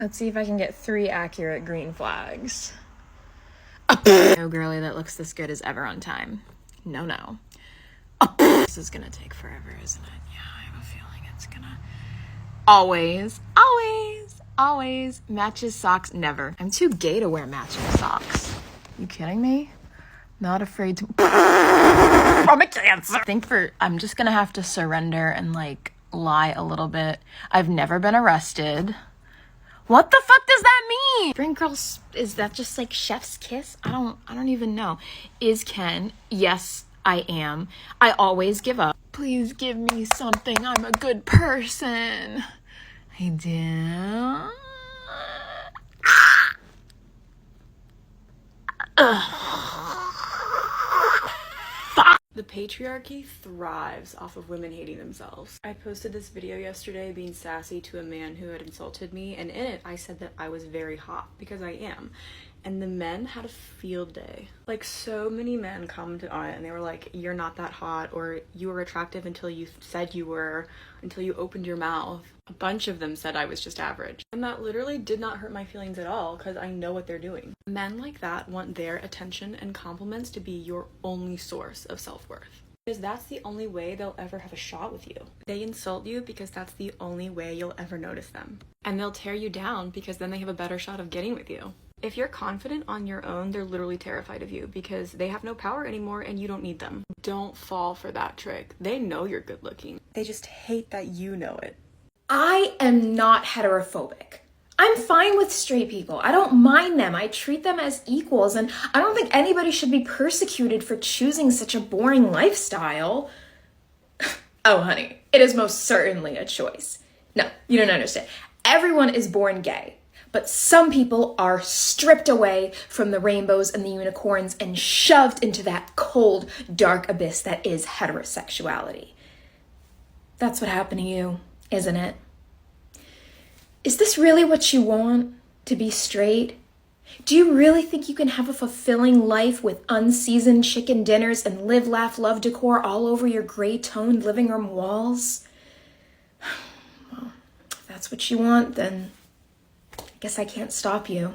Let's see if I can get 3 accurate green flags. No girly that looks this good is ever on time. No. This is gonna take forever, isn't it? Yeah, I have a feeling it's gonna... Always matches socks. Never. I'm too gay to wear matching socks. You kidding me? Not afraid to... From a Cancer. I'm just gonna have to surrender and like lie a little bit. I've never been arrested. What the fuck does that mean? Spring girls, is that just like chef's kiss? I don't even know. Is Ken? Yes, I am. I always give up. Please give me something. I'm a good person. I do. The patriarchy thrives off of women hating themselves. I posted this video yesterday being sassy to a man who had insulted me, and in it I said that I was very hot, because I am. And the men had a field day. Like, so many men commented on it and they were like, you're not that hot, or you were attractive until you said you were, until you opened your mouth. A bunch of them said I was just average. And that literally did not hurt my feelings at all, because I know what they're doing. Men like that want their attention and compliments to be your only source of self-worth. Because that's the only way they'll ever have a shot with you. They insult you because that's the only way you'll ever notice them. And they'll tear you down because then they have a better shot of getting with you. If you're confident on your own, they're literally terrified of you because they have no power anymore and you don't need them. Don't fall for that trick. They know you're good looking. They just hate that you know it. I am not heterophobic. I'm fine with straight people. I don't mind them. I treat them as equals, and I don't think anybody should be persecuted for choosing such a boring lifestyle. Oh, honey, it is most certainly a choice. No, you don't understand. Everyone is born gay. But some people are stripped away from the rainbows and the unicorns and shoved into that cold, dark abyss that is heterosexuality. That's what happened to you, isn't it? Is this really what you want, to be straight? Do you really think you can have a fulfilling life with unseasoned chicken dinners and live, laugh, love decor all over your gray-toned living room walls? Well, if that's what you want, then guess I can't stop you.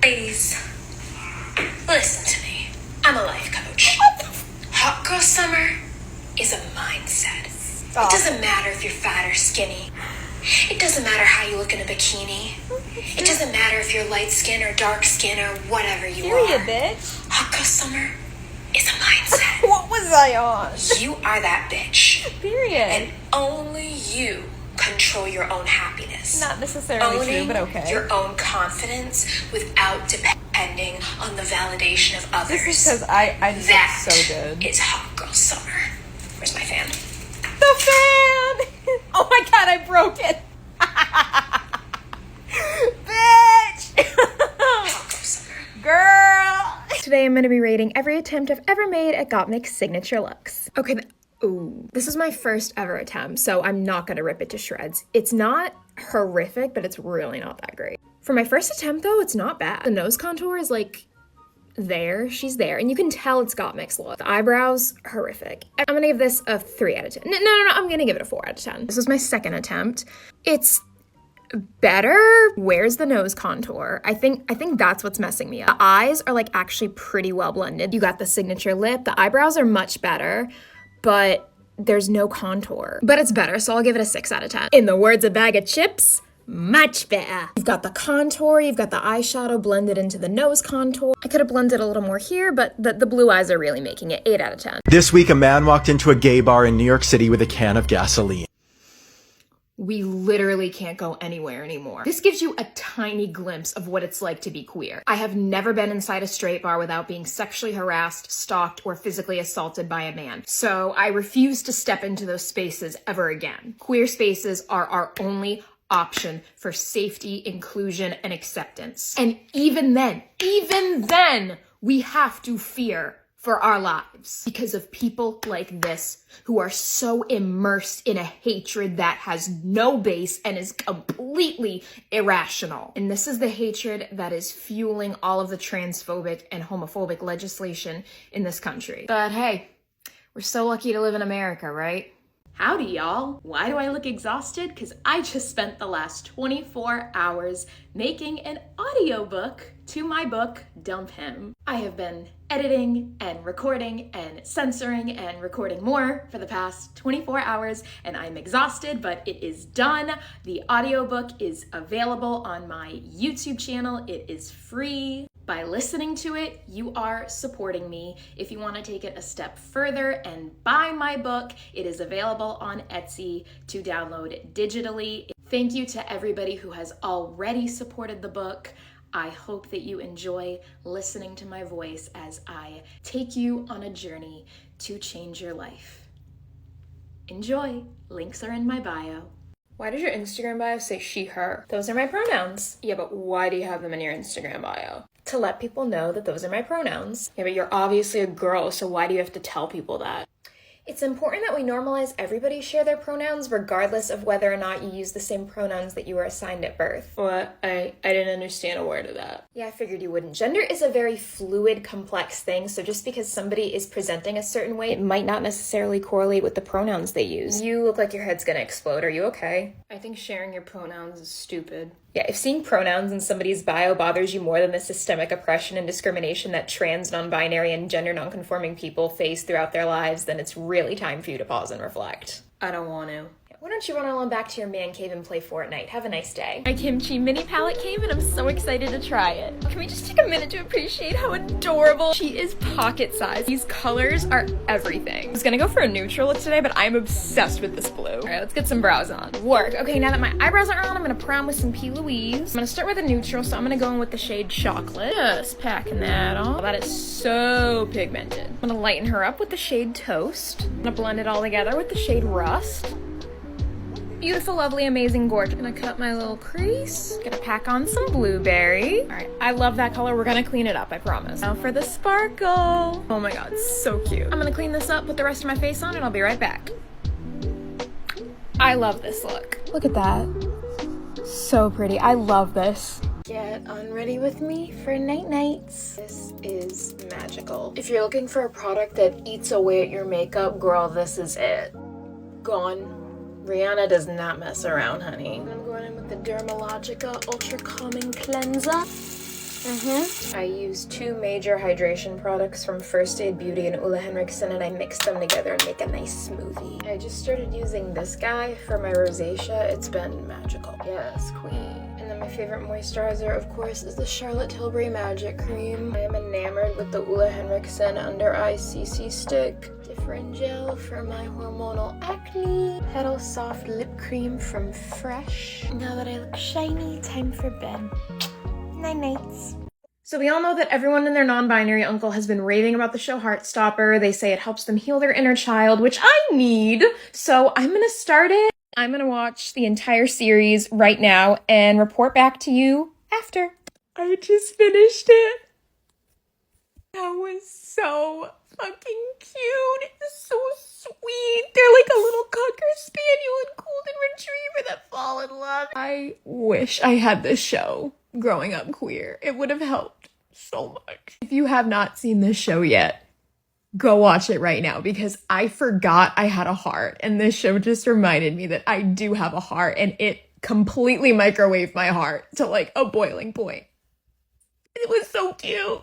Ladies, listen to me. I'm a life coach. Hot girl summer is a mindset. It doesn't matter if you're fat or skinny. It doesn't matter how you look in a bikini. It doesn't matter if you're light skin or dark skin or whatever you are. Bitch. Hot girl summer is a mindset. What was I on? You are that bitch. Period. And only you control your own happiness. Not necessarily Owning true, but okay. your own confidence without depending on the validation of others. This is because I just That look so good. is hot girl summer. Where's my fan? The fan! Oh my god, I broke it! Bitch! Hot girl summer. Girl! Today I'm going to be rating every attempt I've ever made at Gottmik's signature looks. Okay, ooh, this is my first ever attempt, so I'm not going to rip it to shreds. It's not horrific, but it's really not that great. For my first attempt though, it's not bad. The nose contour is like she's there, and you can tell it's Gottmik's look. The eyebrows, horrific. I'm gonna give this a 3 out of 10. No, I'm gonna give it a 4 out of 10. This was my second attempt. It's better. Where's the nose contour? I think that's what's messing me up. The eyes are like actually pretty well blended. You got the signature lip. The eyebrows are much better, but there's no contour. But it's better, so I'll give it a 6 out of 10. In the words of Bag of Chips, much better. You've got the contour, you've got the eyeshadow blended into the nose contour. I could have blended a little more here, but the blue eyes are really making it. 8 out of 10. This week, a man walked into a gay bar in New York City with a can of gasoline. We literally can't go anywhere anymore. This gives you a tiny glimpse of what it's like to be queer. I have never been inside a straight bar without being sexually harassed, stalked, or physically assaulted by a man. So I refuse to step into those spaces ever again. Queer spaces are our only option for safety, inclusion, and acceptance. And even then, we have to fear for our lives because of people like this who are so immersed in a hatred that has no base and is completely irrational. And this is the hatred that is fueling all of the transphobic and homophobic legislation in this country. But hey, we're so lucky to live in America, right? Howdy, y'all. Why do I look exhausted? Because I just spent the last 24 hours making an audiobook to my book, Dump Him. I have been editing and recording and censoring and recording more for the past 24 hours, and I'm exhausted, but it is done. The audiobook is available on my YouTube channel. It is free. By listening to it, you are supporting me. If you want to take it a step further and buy my book, it is available on Etsy to download digitally. Thank you to everybody who has already supported the book. I hope that you enjoy listening to my voice as I take you on a journey to change your life. Enjoy. Links are in my bio. Why does your Instagram bio say she, her? Those are my pronouns. Yeah, but why do you have them in your Instagram bio? To let people know that those are my pronouns. Yeah, but you're obviously a girl, so why do you have to tell people that? It's important that we normalize everybody share their pronouns regardless of whether or not you use the same pronouns that you were assigned at birth. What? I didn't understand a word of that. Yeah, I figured you wouldn't. Gender is a very fluid, complex thing, so just because somebody is presenting a certain way, it might not necessarily correlate with the pronouns they use. You look like your head's gonna explode. Are you okay? I think sharing your pronouns is stupid. Yeah, if seeing pronouns in somebody's bio bothers you more than the systemic oppression and discrimination that trans, non-binary, and gender non-conforming people face throughout their lives, then it's really time for you to pause and reflect. I don't want to. Why don't you run on back to your man cave and play Fortnite? Have a nice day. My kimchi mini palette came and I'm so excited to try it. Can we just take a minute to appreciate how adorable she is pocket size? These colors are everything. I was gonna go for a neutral look today, but I'm obsessed with this blue. All right, let's get some brows on. Work. Okay, now that my eyebrows are on, I'm gonna prime with some P. Louise. I'm gonna start with a neutral, so I'm gonna go in with the shade Chocolate. Just packing that on. That is so pigmented. I'm gonna lighten her up with the shade Toast. I'm gonna blend it all together with the shade Rust. Beautiful, lovely, amazing, gorgeous. Gonna cut my little crease. Gonna pack on some blueberry. All right, I love that color. We're gonna clean it up, I promise. Now for the sparkle. Oh my God, so cute. I'm gonna clean this up, put the rest of my face on, and I'll be right back. I love this look. Look at that. So pretty. I love this. Get unready with me for night nights. This is magical. If you're looking for a product that eats away at your makeup, girl, this is it. Gone. Rihanna does not mess around, honey. I'm going in with the Dermalogica Ultra Calming Cleanser. I use 2 major hydration products from First Aid Beauty and Ole Henriksen, and I mix them together and make a nice smoothie. I just started using this guy for my rosacea. It's been magical. Yes, queen. And then my favorite moisturizer, of course, is the Charlotte Tilbury Magic Cream. I am enamored with the Ole Henriksen Under Eye CC Stick. Different gel for my hormonal acne. Petal Soft Lip Cream from Fresh. Now that I look shiny, time for bed. Night nights. So we all know that everyone and their non-binary uncle has been raving about the show Heartstopper. They say it helps them heal their inner child, which I need. So I'm gonna start it. I'm gonna watch the entire series right now and report back to you after. I just finished it. That was so fucking cute. So sweet. They're like a little Cocker Spaniel and Golden Retriever that fall in love. I wish I had this show growing up queer. It would have helped so much. If you have not seen this show yet, go watch it right now because I forgot I had a heart, and this show just reminded me that I do have a heart, and it completely microwaved my heart to like a boiling point. It was so cute.